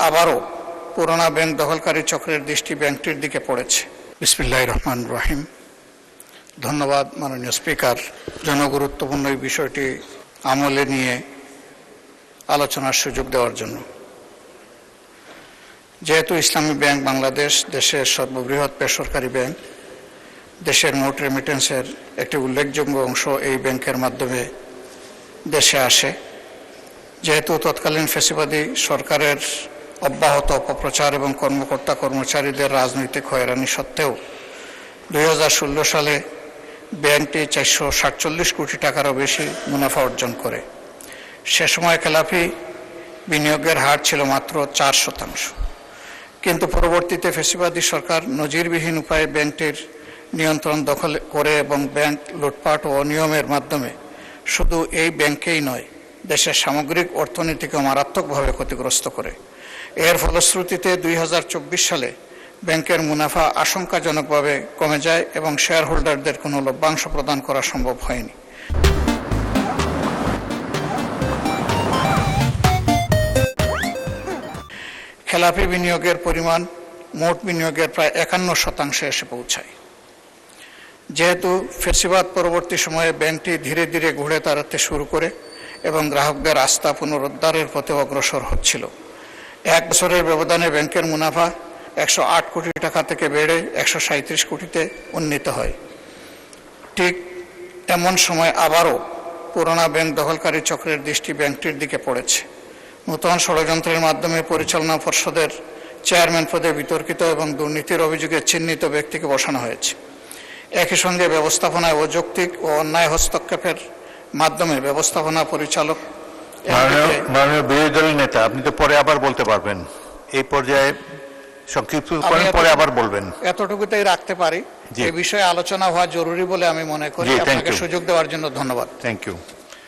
আবারও পুরোনো ব্যাংক দখলকারী চক্রের দৃষ্টি ব্যাংকটির দিকে পড়েছে। বিসমিল্লাহির রহমানির রহিম। ধন্যবাদ মাননীয় স্পিকার, জনগুরুত্বপূর্ণ এই বিষয়টি আমলে নিয়ে আলোচনার সুযোগ দেওয়ার জন্য। যেহেতু ইসলামী ব্যাংক বাংলাদেশ দেশের সর্ববৃহৎ বেসরকারি ব্যাংক, দেশের মোট রেমিটেন্সের একটি উল্লেখযোগ্য অংশ এই ব্যাংকের মাধ্যমে দেশে আসে। যেহেতু তৎকালীন ফ্যাসিবাদী সরকারের অব্যাহত অপপ্রচার এবং কর্মকর্তা কর্মচারীদের রাজনৈতিক হয়রানি সত্ত্বেও 2016 সালে ব্যাংকটি 447 কোটি টাকারও বেশি মুনাফা অর্জন করে। সে সময় খেলাপি বিনিয়োগের হার ছিল মাত্র 4%। কিন্তু পরবর্তীতে ফ্যাসিবাদী সরকার নজিরবিহীন উপায়ে ব্যাংকটির নিয়ন্ত্রণ দখল করে এবং ব্যাংক লুটপাট ও অনিয়মের মাধ্যমে শুধু এই ব্যাংকেই নয়, দেশের সামগ্রিক অর্থনীতিকে মারাত্মকভাবে ক্ষতিগ্রস্ত করে। এর ফলশ্রুতিতে 2024 সালে ব্যাংকের মুনাফা আশঙ্কাজনকভাবে কমে যায় এবং শেয়ার হোল্ডারদের কোনো লভ্যাংশ প্রদান করা সম্ভব হয়নি। খেলাপি বিনিয়োগের পরিমাণ মোট বিনিয়োগের প্রায় 51% এসে পৌঁছায়। যেহেতু ফ্যাসিবাদ পরবর্তী সময়ে ব্যাংকটি ধীরে ধীরে ঘুরে দাঁড়াতে শুরু করে এবং গ্রাহকদের আস্থা পুনরুদ্ধারের পথে অগ্রসর হচ্ছিল, 1 বছরের ব্যবধানে ব্যাংকের মুনাফা 108 কোটি টাকা থেকে বেড়ে 137 কোটিতে উন্নীত হয়। ঠিক এমন সময় আবারও পুরোনো ব্যাংক দখলকারী চক্রের দৃষ্টি ব্যাংকটির দিকে পড়েছে। নূতন ষড়যন্ত্রের মাধ্যমে পরিচালনা পর্ষদের চেয়ারম্যান পদে বিতর্কিত এবং দুর্নীতির অভিযোগে চিহ্নিত ব্যক্তিকে বসানো হয়েছে। একই সঙ্গে ব্যবস্থাপনায় অযৌক্তিক ও অন্যায় হস্তক্ষেপের মাধ্যমে ব্যবস্থাপনা পরিচালক। মাননীয় বিরোধী দলের নেতা, আপনি তো পরে আবার বলতে পারবেন, এই পর্যায়ে সংক্ষিপ্ত করেন, পরে আবার বলবেন। এতটুকুতেই রাখতে পারি। এই বিষয়ে আলোচনা হওয়া জরুরি বলে আমি মনে করি। আপনাকে সুযোগ দেওয়ার জন্য ধন্যবাদ। Thank you.